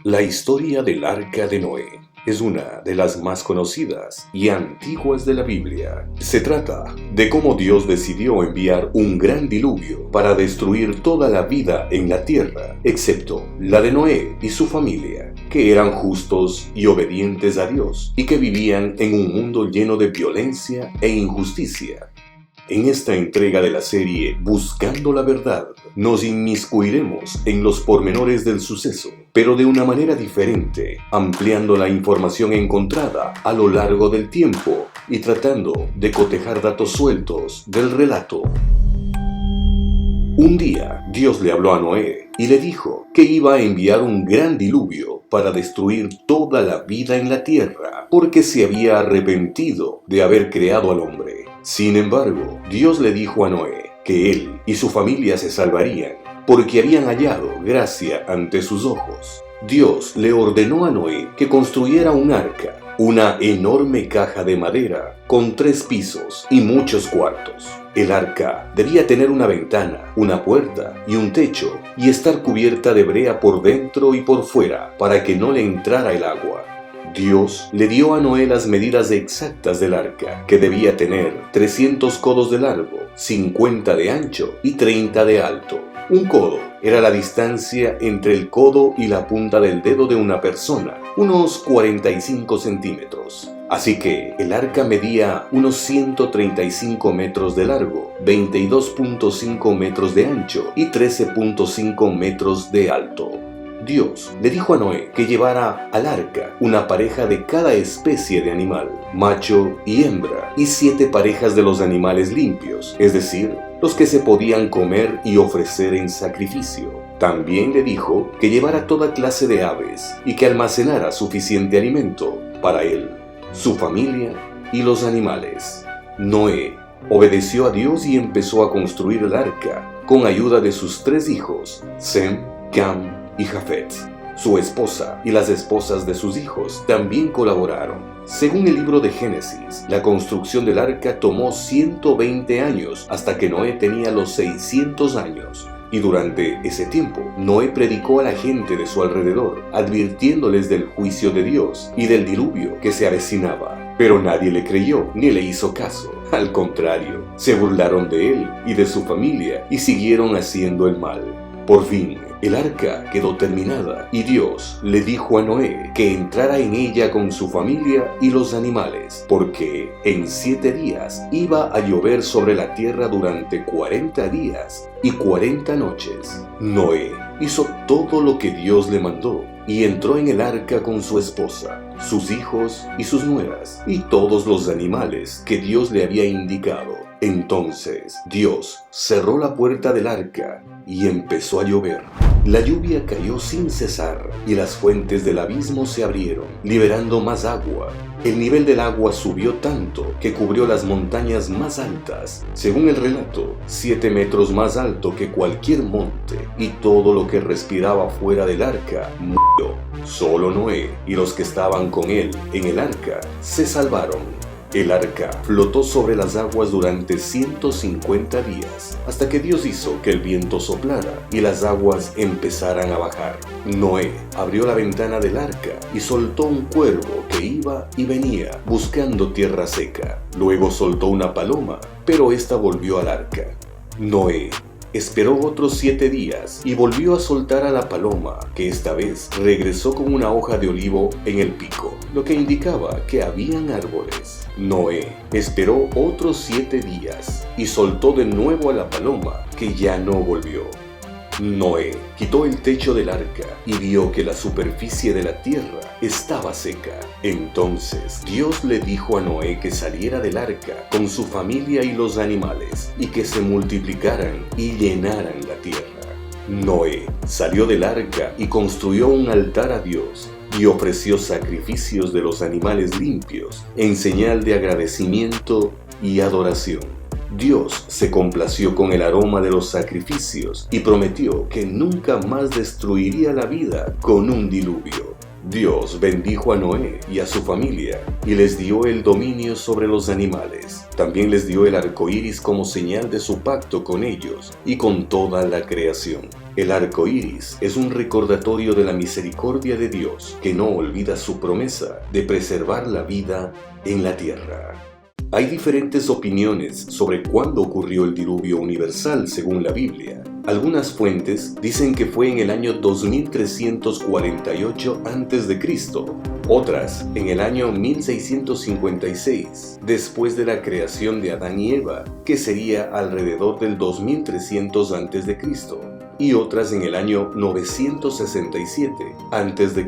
La historia del Arca de Noé es una de las más conocidas y antiguas de la Biblia. Se trata de cómo Dios decidió enviar un gran diluvio para destruir toda la vida en la tierra, excepto la de Noé y su familia, que eran justos y obedientes a Dios y que vivían en un mundo lleno de violencia e injusticia. En esta entrega de la serie Buscando la Verdad, nos inmiscuiremos en los pormenores del suceso, pero de una manera diferente, ampliando la información encontrada a lo largo del tiempo y tratando de cotejar datos sueltos del relato. Un día, Dios le habló a Noé y le dijo que iba a enviar un gran diluvio para destruir toda la vida en la tierra, porque se había arrepentido de haber creado al hombre. Sin embargo, Dios le dijo a Noé que él y su familia se salvarían, porque habían hallado gracia ante sus ojos. Dios le ordenó a Noé que construyera un arca, una enorme caja de madera con 3 pisos y muchos cuartos. El arca debía tener una ventana, una puerta y un techo, y estar cubierta de brea por dentro y por fuera para que no le entrara el agua. Dios le dio a Noé las medidas exactas del arca, que debía tener 300 codos de largo, 50 de ancho y 30 de alto. Un codo era la distancia entre el codo y la punta del dedo de una persona, unos 45 centímetros. Así que el arca medía unos 135 metros de largo, 22.5 metros de ancho y 13.5 metros de alto. Dios le dijo a Noé que llevara al arca una pareja de cada especie de animal, macho y hembra, y 7 parejas de los animales limpios, es decir, los que se podían comer y ofrecer en sacrificio. También le dijo que llevara toda clase de aves y que almacenara suficiente alimento para él, su familia y los animales. Noé obedeció a Dios y empezó a construir el arca con ayuda de sus 3 hijos, Sem, Cam y Jafet. Su esposa y las esposas de sus hijos también colaboraron. Según el libro de Génesis, la construcción del arca tomó 120 años hasta que Noé tenía los 600 años. Y durante ese tiempo, Noé predicó a la gente de su alrededor, advirtiéndoles del juicio de Dios y del diluvio que se avecinaba. Pero nadie le creyó ni le hizo caso. Al contrario, se burlaron de él y de su familia y siguieron haciendo el mal. Por fin, el arca quedó terminada y Dios le dijo a Noé que entrara en ella con su familia y los animales, porque en 7 días iba a llover sobre la tierra durante 40 días y 40 noches. Noé hizo todo lo que Dios le mandó y entró en el arca con su esposa, sus hijos y sus nueras, y todos los animales que Dios le había indicado. Entonces Dios cerró la puerta del arca y empezó a llover. La lluvia cayó sin cesar y las fuentes del abismo se abrieron, liberando más agua. El nivel del agua subió tanto que cubrió las montañas más altas, según el relato, 7 metros más alto que cualquier monte, y todo lo que respiraba fuera del arca murió. Solo Noé y los que estaban con él en el arca se salvaron. El arca flotó sobre las aguas durante 150 días, hasta que Dios hizo que el viento soplara y las aguas empezaran a bajar. Noé abrió la ventana del arca y soltó un cuervo que iba y venía buscando tierra seca. Luego soltó una paloma, pero ésta volvió al arca. Noé esperó otros 7 días y volvió a soltar a la paloma, que esta vez regresó con una hoja de olivo en el pico, lo que indicaba que habían árboles. Noé esperó otros 7 días y soltó de nuevo a la paloma, que ya no volvió. Noé quitó el techo del arca y vio que la superficie de la tierra estaba seca. Entonces Dios le dijo a Noé que saliera del arca con su familia y los animales y que se multiplicaran y llenaran la tierra. Noé salió del arca y construyó un altar a Dios y ofreció sacrificios de los animales limpios en señal de agradecimiento y adoración. Dios se complació con el aroma de los sacrificios y prometió que nunca más destruiría la vida con un diluvio. Dios bendijo a Noé y a su familia y les dio el dominio sobre los animales. También les dio el arco iris como señal de su pacto con ellos y con toda la creación. El arco iris es un recordatorio de la misericordia de Dios que no olvida su promesa de preservar la vida en la tierra. Hay diferentes opiniones sobre cuándo ocurrió el diluvio universal según la Biblia. Algunas fuentes dicen que fue en el año 2348 a.C., otras en el año 1656, después de la creación de Adán y Eva, que sería alrededor del 2300 a.C., y otras en el año 967 a.C.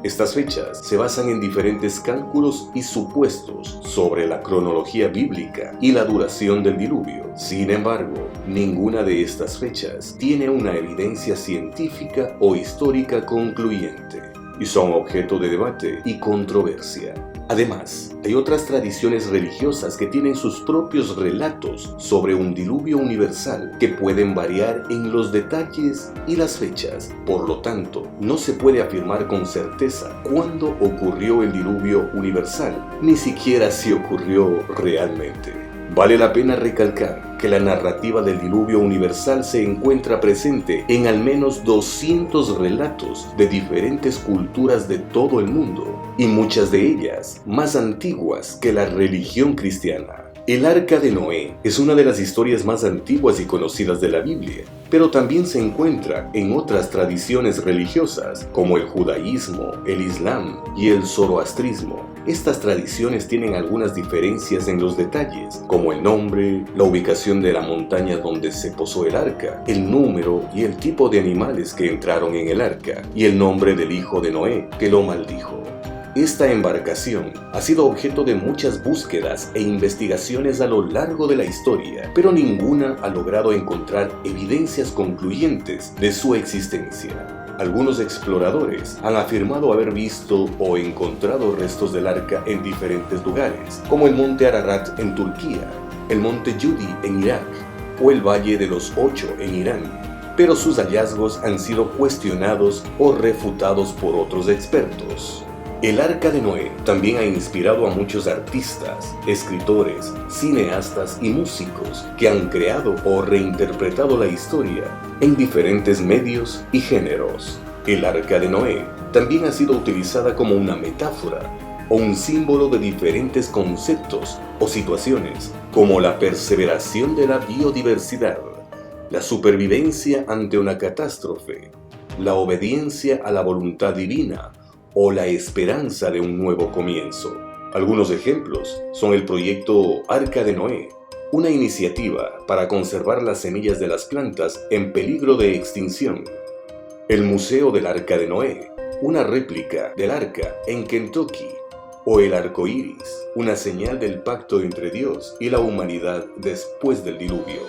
Estas fechas se basan en diferentes cálculos y supuestos sobre la cronología bíblica y la duración del diluvio. Sin embargo, ninguna de estas fechas tiene una evidencia científica o histórica concluyente, y son objeto de debate y controversia. Además, hay otras tradiciones religiosas que tienen sus propios relatos sobre un diluvio universal que pueden variar en los detalles y las fechas. Por lo tanto, no se puede afirmar con certeza cuándo ocurrió el diluvio universal, ni siquiera si ocurrió realmente. Vale la pena recalcar que la narrativa del diluvio universal se encuentra presente en al menos 200 relatos de diferentes culturas de todo el mundo, y muchas de ellas más antiguas que la religión cristiana. El Arca de Noé es una de las historias más antiguas y conocidas de la Biblia, pero también se encuentra en otras tradiciones religiosas como el judaísmo, el islam y el zoroastrismo. Estas tradiciones tienen algunas diferencias en los detalles, como el nombre, la ubicación de la montaña donde se posó el arca, el número y el tipo de animales que entraron en el arca, y el nombre del hijo de Noé que lo maldijo. Esta embarcación ha sido objeto de muchas búsquedas e investigaciones a lo largo de la historia, pero ninguna ha logrado encontrar evidencias concluyentes de su existencia. Algunos exploradores han afirmado haber visto o encontrado restos del arca en diferentes lugares, como el monte Ararat en Turquía, el monte Yudi en Irak o el Valle de los Ocho en Irán, pero sus hallazgos han sido cuestionados o refutados por otros expertos. El Arca de Noé también ha inspirado a muchos artistas, escritores, cineastas y músicos que han creado o reinterpretado la historia en diferentes medios y géneros. El Arca de Noé también ha sido utilizada como una metáfora o un símbolo de diferentes conceptos o situaciones, como la perseveración de la biodiversidad, la supervivencia ante una catástrofe, la obediencia a la voluntad divina, o la esperanza de un nuevo comienzo. Algunos ejemplos son el proyecto Arca de Noé, una iniciativa para conservar las semillas de las plantas en peligro de extinción. El Museo del Arca de Noé, una réplica del arca en Kentucky. O el arco iris, una señal del pacto entre Dios y la humanidad después del diluvio.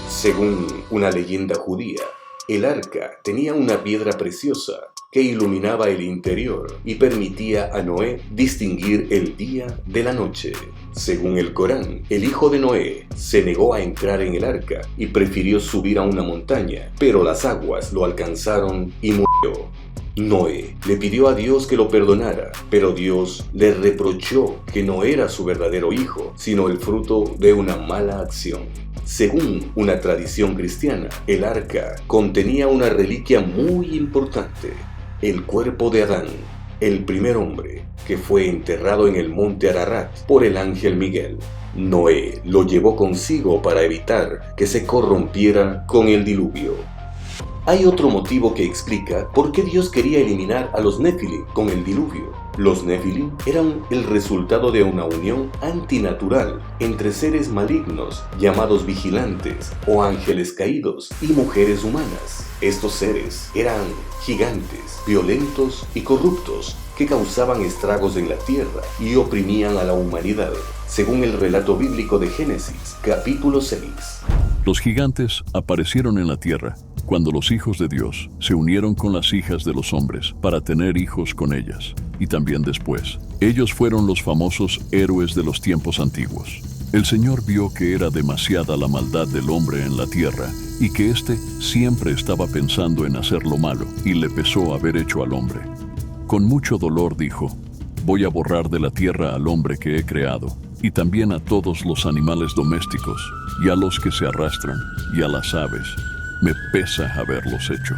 Según una leyenda judía, el arca tenía una piedra preciosa que iluminaba el interior y permitía a Noé distinguir el día de la noche. Según el Corán, el hijo de Noé se negó a entrar en el arca y prefirió subir a una montaña, pero las aguas lo alcanzaron y murió. Noé le pidió a Dios que lo perdonara, pero Dios le reprochó que no era su verdadero hijo, sino el fruto de una mala acción. Según una tradición cristiana, el arca contenía una reliquia muy importante: el cuerpo de Adán, el primer hombre, que fue enterrado en el monte Ararat por el ángel Miguel. Noé lo llevó consigo para evitar que se corrompiera con el diluvio. Hay otro motivo que explica por qué Dios quería eliminar a los Nefilim con el diluvio. Los Nefilim eran el resultado de una unión antinatural entre seres malignos llamados vigilantes o ángeles caídos y mujeres humanas. Estos seres eran gigantes, violentos y corruptos que causaban estragos en la tierra y oprimían a la humanidad, según el relato bíblico de Génesis, capítulo 6. Los gigantes aparecieron en la tierra cuando los hijos de Dios se unieron con las hijas de los hombres para tener hijos con ellas, y también después. Ellos fueron los famosos héroes de los tiempos antiguos. El Señor vio que era demasiada la maldad del hombre en la tierra y que éste siempre estaba pensando en hacer lo malo, y le pesó haber hecho al hombre. Con mucho dolor dijo: voy a borrar de la tierra al hombre que he creado, y también a todos los animales domésticos, y a los que se arrastran, y a las aves. Me pesa haberlos hecho.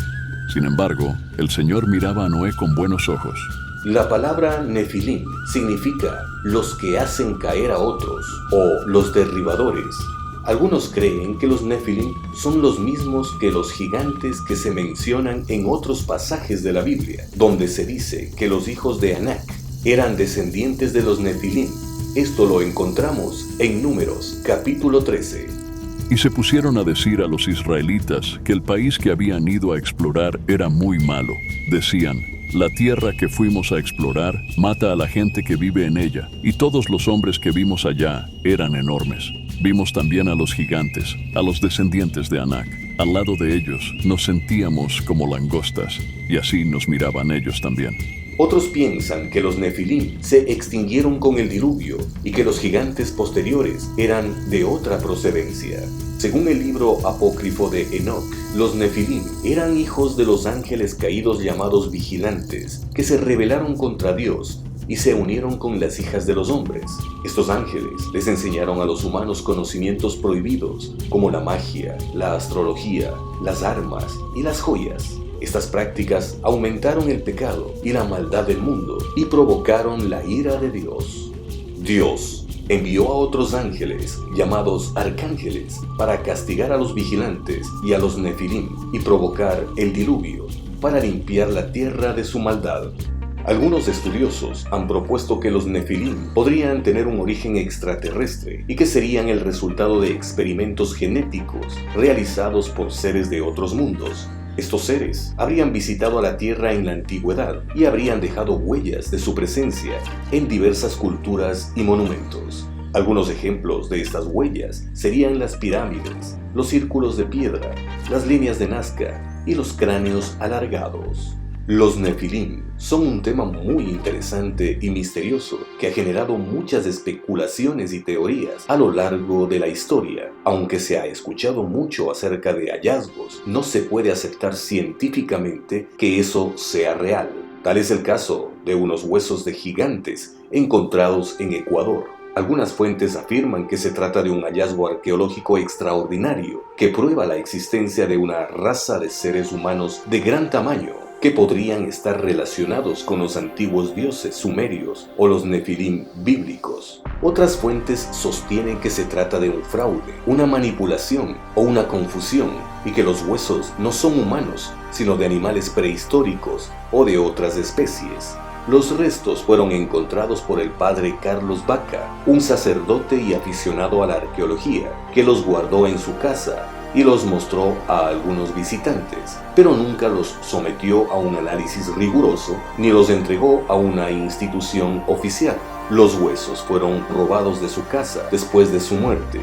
Sin embargo, el Señor miraba a Noé con buenos ojos. La palabra Nefilim significa los que hacen caer a otros o los derribadores. Algunos creen que los Nefilim son los mismos que los gigantes que se mencionan en otros pasajes de la Biblia, donde se dice que los hijos de Anak eran descendientes de los Nefilim. Esto lo encontramos en Números, capítulo 13. Y se pusieron a decir a los israelitas que el país que habían ido a explorar era muy malo. Decían: la tierra que fuimos a explorar mata a la gente que vive en ella, y todos los hombres que vimos allá eran enormes. Vimos también a los gigantes, a los descendientes de Anak. Al lado de ellos nos sentíamos como langostas, y así nos miraban ellos también. Otros piensan que los Nefilim se extinguieron con el diluvio y que los gigantes posteriores eran de otra procedencia. Según el libro apócrifo de Enoc, los Nefilim eran hijos de los ángeles caídos llamados vigilantes, que se rebelaron contra Dios y se unieron con las hijas de los hombres. Estos ángeles les enseñaron a los humanos conocimientos prohibidos, como la magia, la astrología, las armas y las joyas. Estas prácticas aumentaron el pecado y la maldad del mundo y provocaron la ira de Dios. Dios envió a otros ángeles, llamados arcángeles, para castigar a los vigilantes y a los Nefilim y provocar el diluvio, para limpiar la tierra de su maldad. Algunos estudiosos han propuesto que los Nefilim podrían tener un origen extraterrestre y que serían el resultado de experimentos genéticos realizados por seres de otros mundos. Estos seres habrían visitado a la Tierra en la antigüedad y habrían dejado huellas de su presencia en diversas culturas y monumentos. Algunos ejemplos de estas huellas serían las pirámides, los círculos de piedra, las líneas de Nazca y los cráneos alargados. Los Nefilim son un tema muy interesante y misterioso que ha generado muchas especulaciones y teorías a lo largo de la historia. Aunque se ha escuchado mucho acerca de hallazgos, no se puede aceptar científicamente que eso sea real. Tal es el caso de unos huesos de gigantes encontrados en Ecuador. Algunas fuentes afirman que se trata de un hallazgo arqueológico extraordinario que prueba la existencia de una raza de seres humanos de gran tamaño que podrían estar relacionados con los antiguos dioses sumerios o los Nefilim bíblicos. Otras fuentes sostienen que se trata de un fraude, una manipulación o una confusión, y que los huesos no son humanos, sino de animales prehistóricos o de otras especies. Los restos fueron encontrados por el padre Carlos Baca, un sacerdote y aficionado a la arqueología, que los guardó en su casa y los mostró a algunos visitantes, pero nunca los sometió a un análisis riguroso ni los entregó a una institución oficial. Los huesos fueron robados de su casa después de su muerte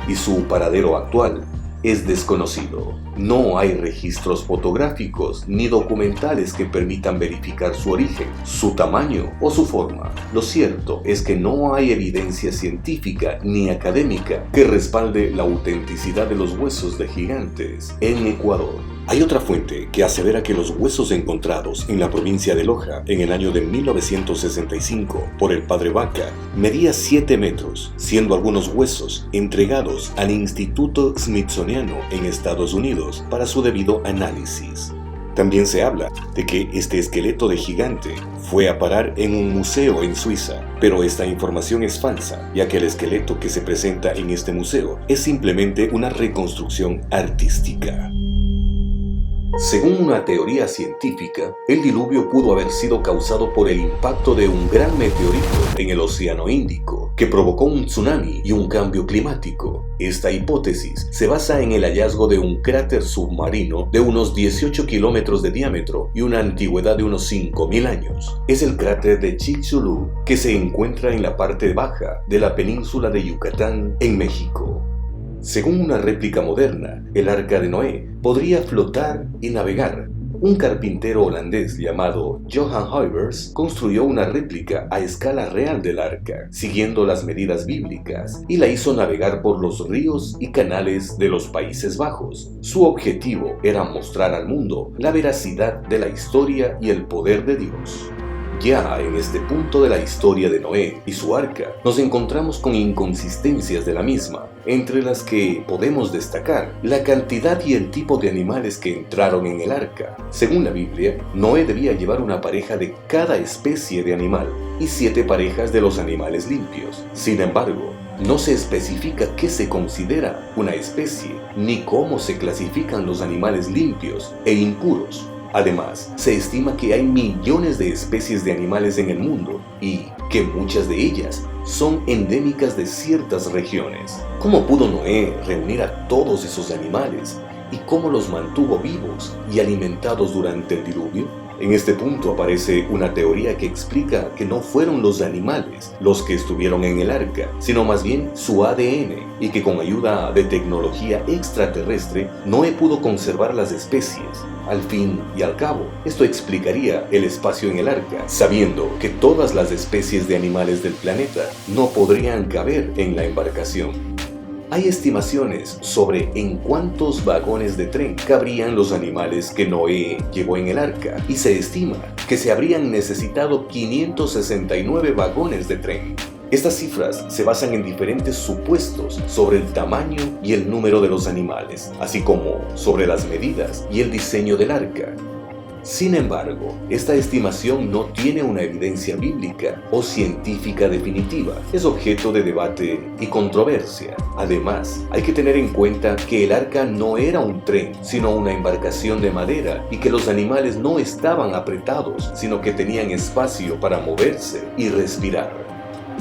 y su paradero actual es desconocido. No hay registros fotográficos ni documentales que permitan verificar su origen, su tamaño o su forma. Lo cierto es que no hay evidencia científica ni académica que respalde la autenticidad de los huesos de gigantes en Ecuador. Hay otra fuente que asevera que los huesos encontrados en la provincia de Loja en el año de 1965 por el padre Baca medían 7 metros, siendo algunos huesos entregados al Instituto Smithsoniano en Estados Unidos para su debido análisis. También se habla de que este esqueleto de gigante fue a parar en un museo en Suiza, pero esta información es falsa, ya que el esqueleto que se presenta en este museo es simplemente una reconstrucción artística. Según una teoría científica, el diluvio pudo haber sido causado por el impacto de un gran meteorito en el Océano Índico, que provocó un tsunami y un cambio climático. Esta hipótesis se basa en el hallazgo de un cráter submarino de unos 18 kilómetros de diámetro y una antigüedad de unos 5.000 años. Es el cráter de Chicxulub, que se encuentra en la parte baja de la península de Yucatán, en México. Según una réplica moderna, el Arca de Noé podría flotar y navegar. Un carpintero holandés llamado Johan Huybers construyó una réplica a escala real del arca, siguiendo las medidas bíblicas, y la hizo navegar por los ríos y canales de los Países Bajos. Su objetivo era mostrar al mundo la veracidad de la historia y el poder de Dios. Ya en este punto de la historia de Noé y su arca, nos encontramos con inconsistencias de la misma, entre las que podemos destacar la cantidad y el tipo de animales que entraron en el arca. Según la Biblia, Noé debía llevar una pareja de cada especie de animal y 7 parejas de los animales limpios. Sin embargo, no se especifica qué se considera una especie, ni cómo se clasifican los animales limpios e impuros. Además, se estima que hay millones de especies de animales en el mundo y que muchas de ellas son endémicas de ciertas regiones. ¿Cómo pudo Noé reunir a todos esos animales y cómo los mantuvo vivos y alimentados durante el diluvio? En este punto aparece una teoría que explica que no fueron los animales los que estuvieron en el arca, sino más bien su ADN, y que con ayuda de tecnología extraterrestre, Noé pudo conservar las especies. Al fin y al cabo, esto explicaría el espacio en el arca, sabiendo que todas las especies de animales del planeta no podrían caber en la embarcación. Hay estimaciones sobre en cuántos vagones de tren cabrían los animales que Noé llevó en el arca, y se estima que se habrían necesitado 569 vagones de tren. Estas cifras se basan en diferentes supuestos sobre el tamaño y el número de los animales, así como sobre las medidas y el diseño del arca. Sin embargo, esta estimación no tiene una evidencia bíblica o científica definitiva. Es objeto de debate y controversia. Además, hay que tener en cuenta que el arca no era un tren, sino una embarcación de madera, y que los animales no estaban apretados, sino que tenían espacio para moverse y respirar.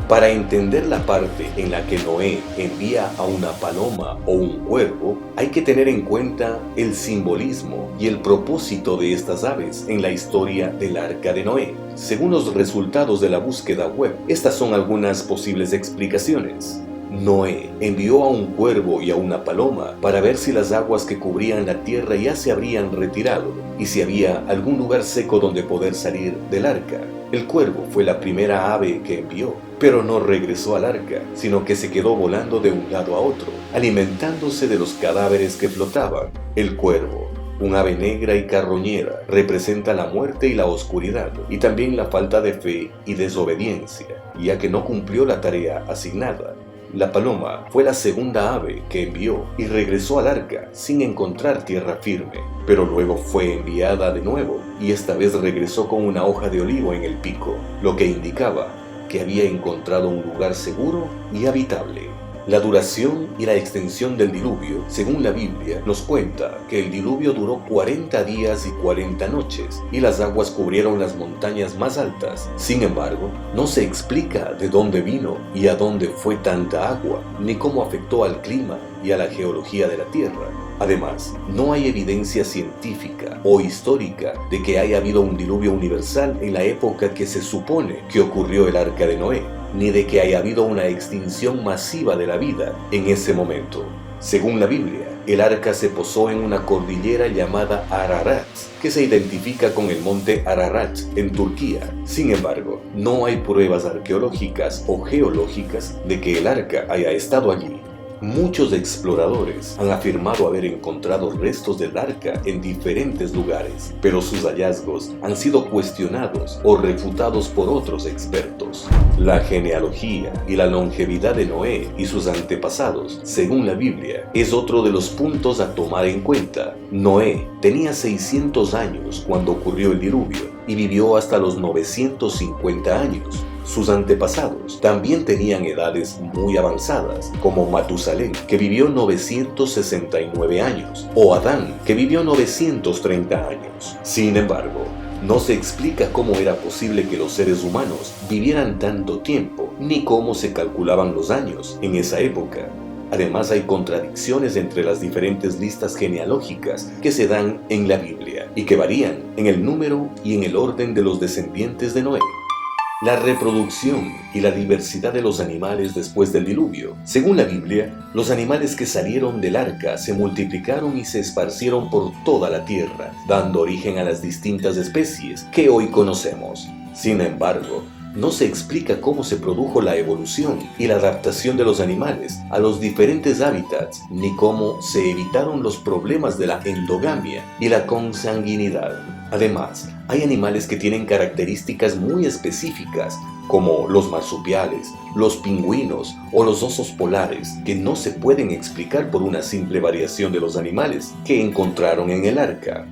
Para entender la parte en la que Noé envía a una paloma o un cuervo, hay que tener en cuenta el simbolismo y el propósito de estas aves en la historia del arca de Noé. Según los resultados de la búsqueda web, estas son algunas posibles explicaciones. Noé envió a un cuervo y a una paloma para ver si las aguas que cubrían la tierra ya se habrían retirado y si había algún lugar seco donde poder salir del arca. El cuervo fue la primera ave que envió, pero no regresó al arca, sino que se quedó volando de un lado a otro, alimentándose de los cadáveres que flotaban. El cuervo, un ave negra y carroñera, representa la muerte y la oscuridad, y también la falta de fe y desobediencia, ya que no cumplió la tarea asignada. La paloma fue la segunda ave que envió y regresó al arca sin encontrar tierra firme, pero luego fue enviada de nuevo y esta vez regresó con una hoja de olivo en el pico, lo que indicaba que había encontrado un lugar seguro y habitable. La duración y la extensión del diluvio, según la Biblia, nos cuenta que el diluvio duró 40 días y 40 noches y las aguas cubrieron las montañas más altas. Sin embargo, no se explica de dónde vino y a dónde fue tanta agua, ni cómo afectó al clima y a la geología de la Tierra. Además, no hay evidencia científica o histórica de que haya habido un diluvio universal en la época que se supone que ocurrió el arca de Noé, ni de que haya habido una extinción masiva de la vida en ese momento. Según la Biblia, el arca se posó en una cordillera llamada Ararat, que se identifica con el monte Ararat en Turquía. Sin embargo, no hay pruebas arqueológicas o geológicas de que el arca haya estado allí. Muchos exploradores han afirmado haber encontrado restos del arca en diferentes lugares, pero sus hallazgos han sido cuestionados o refutados por otros expertos. La genealogía y la longevidad de Noé y sus antepasados, según la Biblia, es otro de los puntos a tomar en cuenta. Noé tenía 600 años cuando ocurrió el diluvio y vivió hasta los 950 años. Sus antepasados también tenían edades muy avanzadas, como Matusalén, que vivió 969 años, o Adán, que vivió 930 años. Sin embargo, no se explica cómo era posible que los seres humanos vivieran tanto tiempo, ni cómo se calculaban los años en esa época. Además, hay contradicciones entre las diferentes listas genealógicas que se dan en la Biblia y que varían en el número y en el orden de los descendientes de Noé. La reproducción y la diversidad de los animales después del diluvio. Según la Biblia, los animales que salieron del arca se multiplicaron y se esparcieron por toda la tierra, dando origen a las distintas especies que hoy conocemos. Sin embargo, no se explica cómo se produjo la evolución y la adaptación de los animales a los diferentes hábitats, ni cómo se evitaron los problemas de la endogamia y la consanguinidad. Además, hay animales que tienen características muy específicas, como los marsupiales, los pingüinos o los osos polares, que no se pueden explicar por una simple variación de los animales que encontraron en el arca.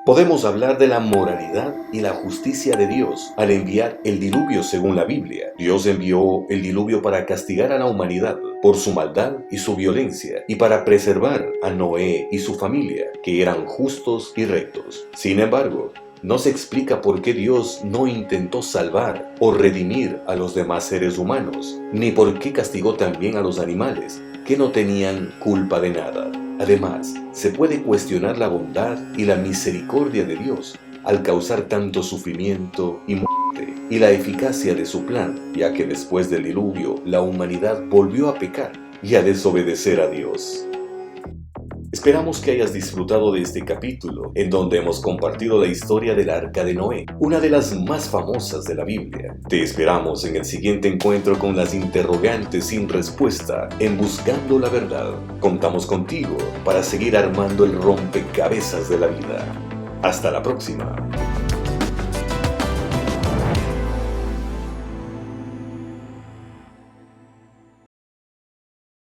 Podemos hablar de la moralidad y la justicia de Dios al enviar el diluvio según la Biblia. Dios envió el diluvio para castigar a la humanidad por su maldad y su violencia, y para preservar a Noé y su familia, que eran justos y rectos. Sin embargo, no se explica por qué Dios no intentó salvar o redimir a los demás seres humanos, ni por qué castigó también a los animales, que no tenían culpa de nada. Además, se puede cuestionar la bondad y la misericordia de Dios al causar tanto sufrimiento y muerte, y la eficacia de su plan, ya que después del diluvio la humanidad volvió a pecar y a desobedecer a Dios. Esperamos que hayas disfrutado de este capítulo, en donde hemos compartido la historia del Arca de Noé, una de las más famosas de la Biblia. Te esperamos en el siguiente encuentro con las interrogantes sin respuesta en Buscando la Verdad. Contamos contigo para seguir armando el rompecabezas de la vida. Hasta la próxima.